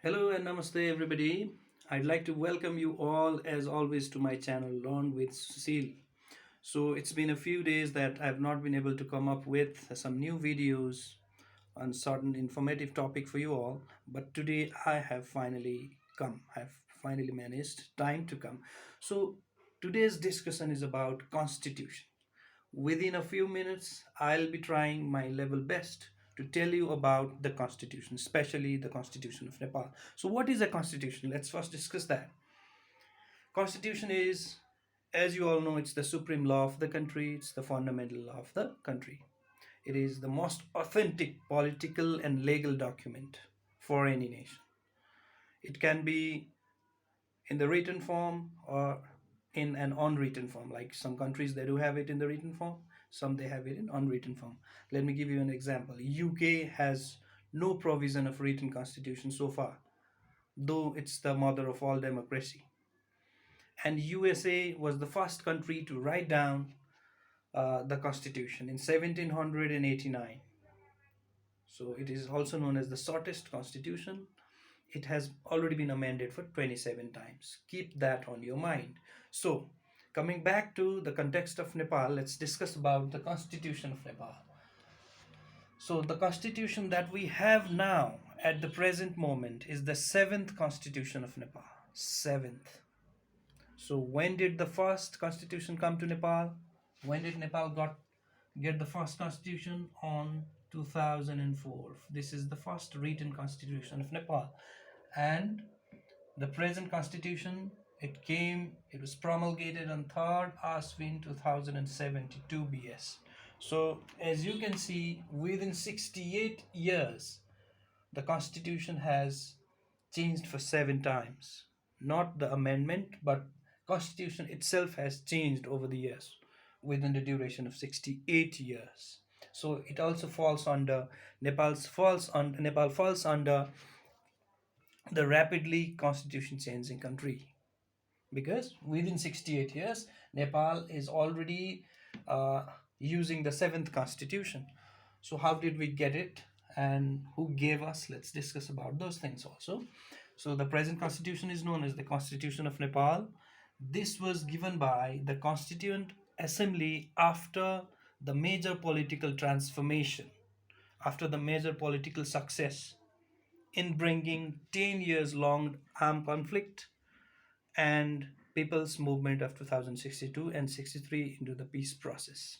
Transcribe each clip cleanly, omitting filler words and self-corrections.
Hello and namaste, everybody. I'd like to welcome you all, as always, to my channel, Learn with Cecile. So, it's been a few days that I've not been able to come up with some new videos on certain informative topic for you all, but today I have finally come. I've finally managed time to come. So, today's discussion is about Constitution. Within a few minutes, I'll be trying my level best to tell you about the constitution, especially the constitution of Nepal. So, what is a constitution? Let's first discuss that. Constitution is, as you all know, it's the supreme law of the country, it's the fundamental law of the country. It is the most authentic political and legal document for any nation. It can be in the written form or in an unwritten form. Like some countries, they do have it in the written form, some they have it in unwritten form. Let me give you an example. UK has no provision of written constitution so far, though it's the mother of all democracy. And USA was the first country to write down the constitution in 1789. So it is also known as the shortest constitution. It has already been amended for 27 times. Keep that on your mind. So, coming back to the context of Nepal, let's discuss about the constitution of Nepal. So, the constitution that we have now at the present moment is the seventh constitution of Nepal. Seventh. So, when did the first constitution come to Nepal? When did Nepal get the first constitution? On 2004. This is the first written constitution of Nepal. And the present constitution, it was promulgated on 3rd Ashwin 2072 BS. So as you can see, within 68 years, the constitution has changed for 7 times. Not the amendment, but constitution itself has changed over the years within the duration of 68 years. So it also falls under Nepal falls under the rapidly constitution changing country, because within 68 years Nepal is already uh, using the seventh constitution. So how did we get it and who gave us? Let's discuss about those things also. So the present constitution is known as the Constitution of Nepal. This was given by the Constituent Assembly after the major political transformation, after the major political success in bringing 10 years long armed conflict and people's movement of 2062 and 63 into the peace process.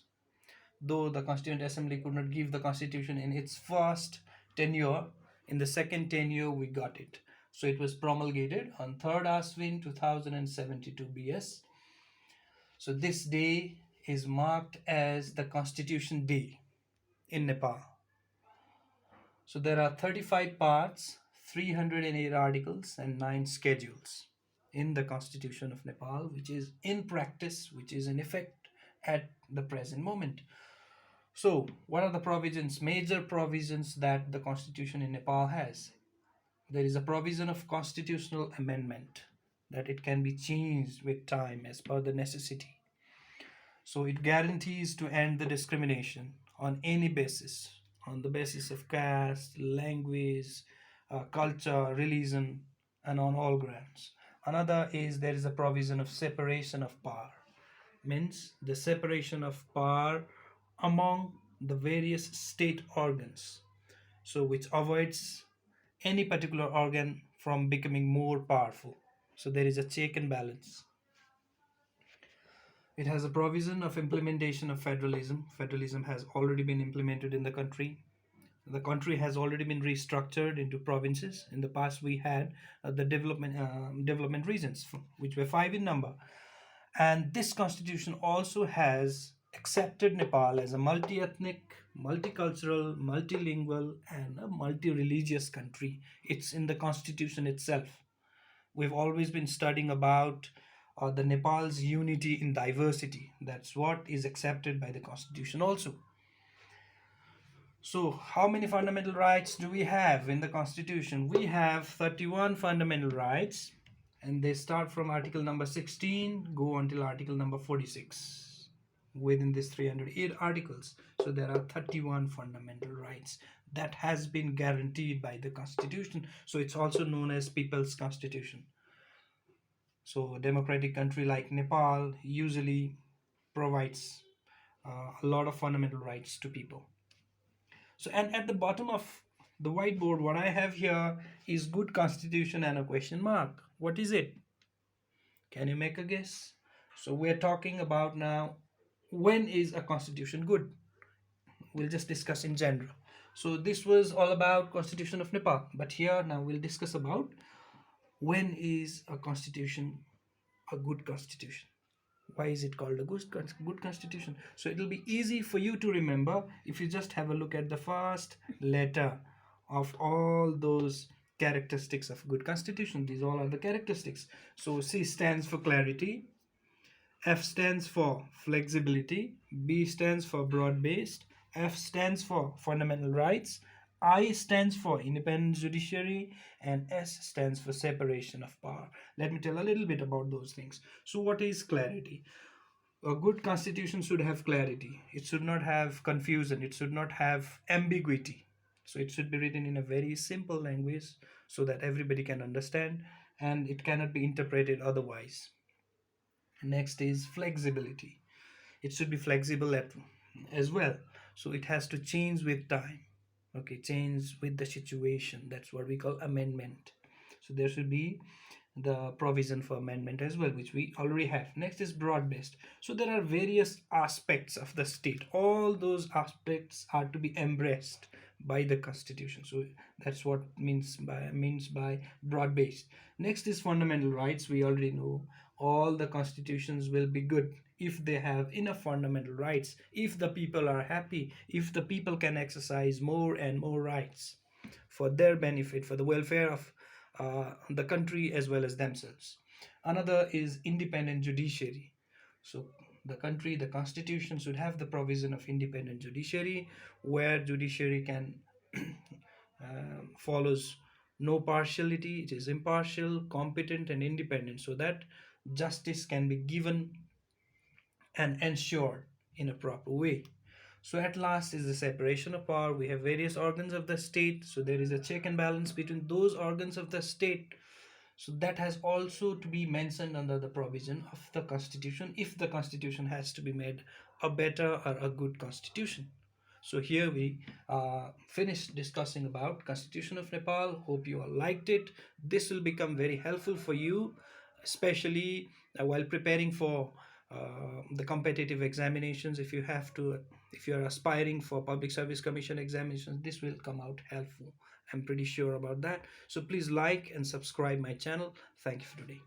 Though the Constituent Assembly could not give the constitution in its first tenure, in the second tenure we got it. So it was promulgated on 3rd Ashwin 2072 BS. So this day is marked as the Constitution Day in Nepal. So there are 35 parts, 308 articles, and 9 schedules in the Constitution of Nepal, which is in practice, which is in effect at the present moment. So, what are the provisions, major provisions that the Constitution in Nepal has? There is a provision of constitutional amendment, that it can be changed with time as per the necessity. So it guarantees to end the discrimination on any basis, on the basis of caste, language, culture, religion, and on all grounds. Another is there is a provision of separation of power, means the separation of power among the various state organs, so which avoids any particular organ from becoming more powerful. So there is a check and balance. It has a provision of implementation of federalism. Federalism has already been implemented in the country. The country has already been restructured into provinces. In the past, we had the development regions, which were 5 in number. And this constitution also has accepted Nepal as a multi-ethnic, multicultural, multilingual, and a multi-religious country. It's in the constitution itself. We've always been studying about the Nepal's unity in diversity. That's what is accepted by the constitution also. So, how many fundamental rights do we have in the constitution? We have 31 fundamental rights, and they start from article number 16, go until article number 46. Within these 308 articles, so there are 31 fundamental rights that has been guaranteed by the constitution. So it's also known as people's constitution. So a democratic country like Nepal usually provides a lot of fundamental rights to people. So, and at the bottom of the whiteboard, what I have here is good constitution and a question mark. What is it? Can you make a guess? So we're talking about now, when is a constitution good? We'll just discuss in general. So this was all about constitution of Nepal, but here now we'll discuss about when is a constitution a good constitution. Why is it called a good constitution? So it'll be easy for you to remember if you just have a look at the first letter of all those characteristics of good constitution. These all are the characteristics. So C stands for clarity, F stands for flexibility, B stands for broad based, F stands for fundamental rights, I stands for independent judiciary, and S stands for separation of power. Let me tell a little bit about those things. So what is clarity? A good constitution should have clarity. It should not have confusion. It should not have ambiguity. So it should be written in a very simple language so that everybody can understand, and it cannot be interpreted otherwise. Next is flexibility. It should be flexible as well. So it has to change with time. Okay, change with the situation. That's what we call amendment. So there should be the provision for amendment as well, which we already have. Next is broad based. So there are various aspects of the state. All those aspects are to be embraced by the constitution. So that's what means by broad based. Next is fundamental rights. We already know all the constitutions will be good if they have enough fundamental rights, if the people are happy, if the people can exercise more and more rights for their benefit, for the welfare of the country as well as themselves. Another is independent judiciary. So the constitution should have the provision of independent judiciary, where judiciary can follows no partiality. It is impartial, competent, and independent, so that justice can be given and ensured in a proper way. So at last is the separation of power. We have various organs of the state, so there is a check and balance between those organs of the state. So that has also to be mentioned under the provision of the constitution, if the constitution has to be made a better or a good constitution. So here we finished discussing about constitution of Nepal. Hope you all liked it. This will become very helpful for you, especially while preparing for the competitive examinations. If you are aspiring for public service commission examinations, this will come out helpful. I'm pretty sure about that. So please like and subscribe my channel. Thank you for today.